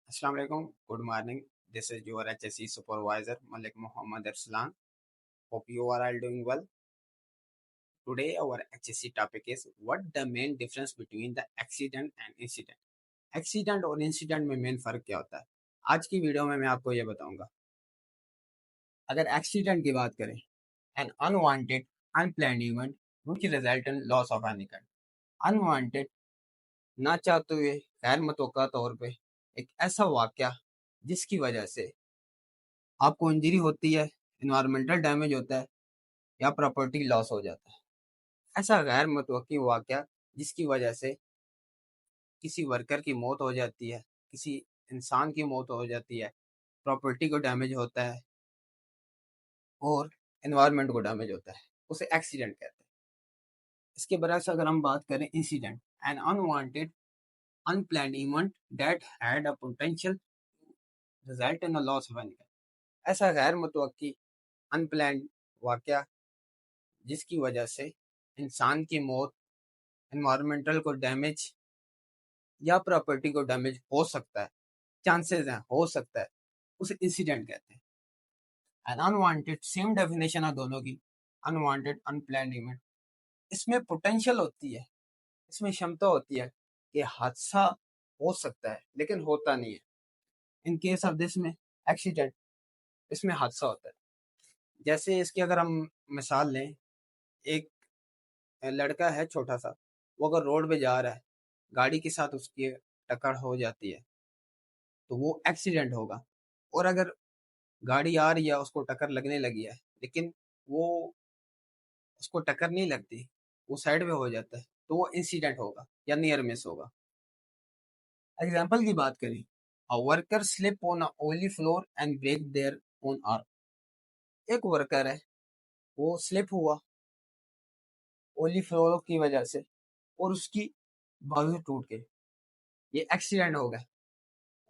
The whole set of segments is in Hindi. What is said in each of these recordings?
Assalamu alaikum. Good morning. This is your HSE supervisor Malik Muhammad Arslan. Hope you are all doing well. Today our HSE topic is what the main difference between the accident and incident. Accident और इंसिडेंट में मेन फर्क क्या होता है? आज की वीडियो में मैं आपको ये बताऊंगा। अगर एक्सीडेंट की बात करें, an unwanted unplanned event which result in loss of any kind. Unwanted, ना चाहते हुए, गैर मुतवक्का तौर पे एक ऐसा वाकया जिसकी वजह से आपको इंजरी होती है, इन्वायरमेंटल डैमेज होता है या प्रॉपर्टी लॉस हो जाता है। ऐसा गैर मुतवक्की वाकया जिसकी वजह से किसी वर्कर की मौत हो जाती है, किसी इंसान की मौत हो जाती है, प्रॉपर्टी को डैमेज होता है और एनवायरनमेंट को डैमेज होता है, उसे एक्सीडेंट कहते हैं। इसके बरक्स अगर हम बात करें incident, an unwanted unplanned event that had a potential result in a loss of any kind. ऐसा गैर मुतवक्की अनप्लान्ड वाकया जिसकी वजह से इंसान की मौत, एनवायरमेंटल को डैमेज या प्रॉपर्टी को डैमेज हो सकता है, चांसेस हैं, हो सकता है, उसे इंसिडेंट कहते हैं। एन अनवांटेड, सेम डेफिनेशन है दोनों की, अनवांटेड अनप्लान्ड इवेंट। इसमें पोटेंशियल होती है, इसमें क्षमता होती है कि हादसा हो सकता है लेकिन होता नहीं है। इन केस ऑफ दिस में एक्सीडेंट, इसमें हादसा होता है। जैसे इसकी अगर हम मिसाल लें, एक लड़का है छोटा सा, वो अगर रोड पे जा रहा है, गाड़ी के साथ उसकी टक्कर हो जाती है तो वो एक्सीडेंट होगा। और अगर गाड़ी आ रही है, उसको टक्कर लगने लगी है लेकिन वो उसको टक्कर नहीं लगती, वो साइड में हो जाता है, तो वो इंसिडेंट होगा या नियर मिस होगा। एग्जाम्पल की बात करें, a worker slip on a oily floor and break there own arm. एक वर्कर है, वो स्लिप हुआ ऑयली फ्लोर की वजह से और उसकी बाजू टूट गई, ये एक्सीडेंट हो गया।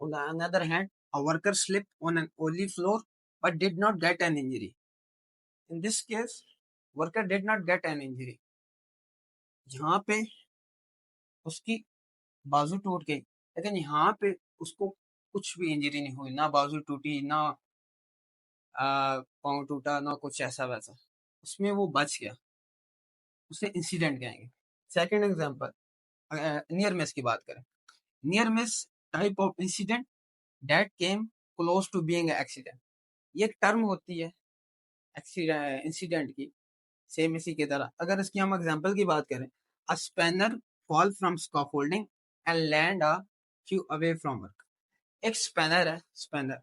On the other hand, a worker slipped on an oily floor but did not get an injury. In this case, worker did not get an injury. यहाँ पे उसकी बाजू टूट गई लेकिन यहाँ पे उसको कुछ भी इंजरी नहीं हुई, ना बाजू टूटी, ना पाँव टूटा, ना कुछ ऐसा वैसा, उसमें वो बच गया, उसे इंसिडेंट कहेंगे। सेकंड एग्जांपल, नियर मिस की बात करें, near miss type of incident that came close to being accident. ये एक टर्म होती है इंसिडेंट की, सेम इसी की तरह। अगर इसकी हम एग्जांपल की बात करें, a spanner fall from scaffolding and land a few away from work. एक स्पैनर है, स्पैनर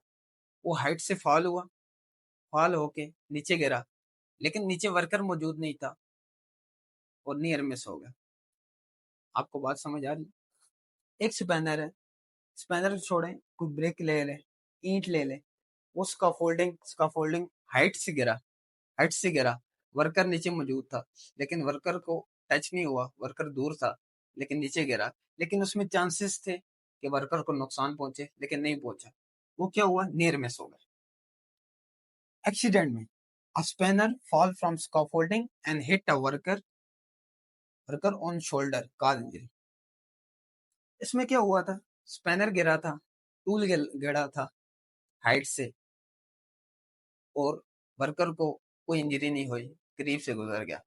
वो हाइट से फॉल हुआ, फॉल होके नीचे गिरा, लेकिन नीचे वर्कर मौजूद नहीं था और नियर मिस हो गया। आपको बात समझ आ रही? एक स्पैनर है, स्पैनर छोड़ें, कोई ब्रिक ले ले, ईंट ले ले, वो स्कैफोल्डिंग स्कैफोल्डिंग हाइट से गिरा, वर्कर नीचे मौजूद था लेकिन वर्कर को टच नहीं हुआ, वर्कर दूर था लेकिन नीचे गिरा, लेकिन उसमें चांसेस थे कि वर्कर को नुकसान पहुंचे लेकिन नहीं पहुंचा। वो क्या हुआ? नियर मिस हो गया। एक्सीडेंट में a spanner fall from scaffolding and hit a worker on shoulder, cause injury. इसमें क्या हुआ था? स्पैनर गिरा था, टूल गिरा था हाइट से और वर्कर को कोई इंजरी नहीं हुई, करीब से गुजर गया।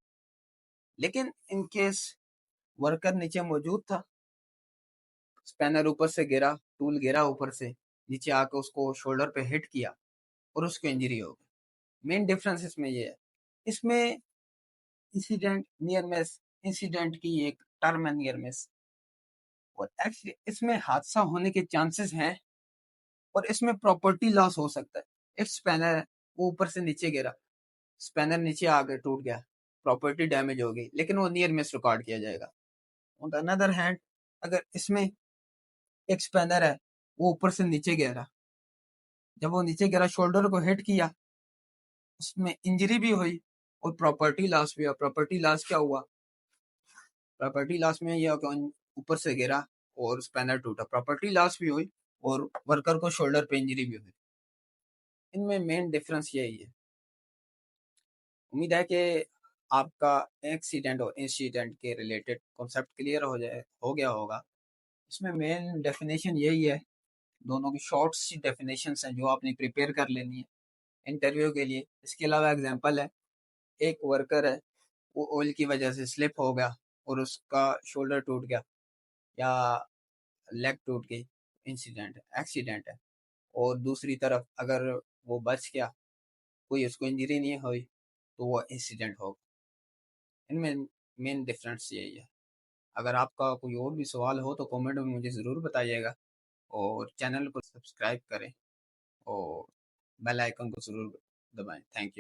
लेकिन इन केस वर्कर नीचे मौजूद था, स्पैनर ऊपर से गिरा, टूल गिरा ऊपर से, नीचे आकर उसको शोल्डर पे हिट किया और उसको इंजरी हो गई। मेन डिफरेंस इसमें ये है। इसमें इंसिडेंट, नियर मिस, इंसिडेंट की एक टर्म है नियर मिस, और एक्चुअली इसमें हादसा होने के चांसेस हैं और इसमें प्रॉपर्टी लॉस हो सकता है। एक स्पैनर है, वो ऊपर से नीचे गिरा, स्पैनर नीचे आ गया, टूट गया, प्रॉपर्टी डैमेज हो गई, लेकिन वो नियर मिस रिकॉर्ड किया जाएगा। ऑन द अनदर हैंड, अगर इसमें एक स्पैनर है, वो ऊपर से नीचे गिरा, जब वो नीचे गिरा, शोल्डर को हिट किया, उसमें इंजरी भी हुई और प्रॉपर्टी लॉस भी हुआ। प्रॉपर्टी लॉस क्या हुआ? प्रॉपर्टी लॉस में यह ऊपर से गिरा और स्पैनर टूटा, प्रॉपर्टी लॉस भी हुई और वर्कर को शोल्डर पे इंजरी भी हुई। इनमें मेन डिफरेंस यही है। उम्मीद है कि आपका एक्सीडेंट और इंसिडेंट के रिलेटेड कॉन्सेप्ट क्लियर हो गया होगा। इसमें मेन डेफिनेशन यही है, दोनों की शॉर्ट सी डेफिनेशंस हैं जो आपने प्रिपेयर कर लेनी है इंटरव्यू के लिए। इसके अलावा एग्जांपल है, एक वर्कर है, वो ऑयल की वजह से स्लिप हो गया और उसका शोल्डर टूट गया या लेग टूट गई, इंसिडेंट है, एक्सीडेंट है। और दूसरी तरफ अगर वो बच गया, कोई उसको इंजरी नहीं हुई, तो वो इंसिडेंट होगा। इनमें मेन डिफरेंस यही है। अगर आपका कोई और भी सवाल हो तो कमेंट में मुझे ज़रूर बताइएगा, और चैनल को सब्सक्राइब करें और बेल आइकन को ज़रूर दबाएं। Thank you.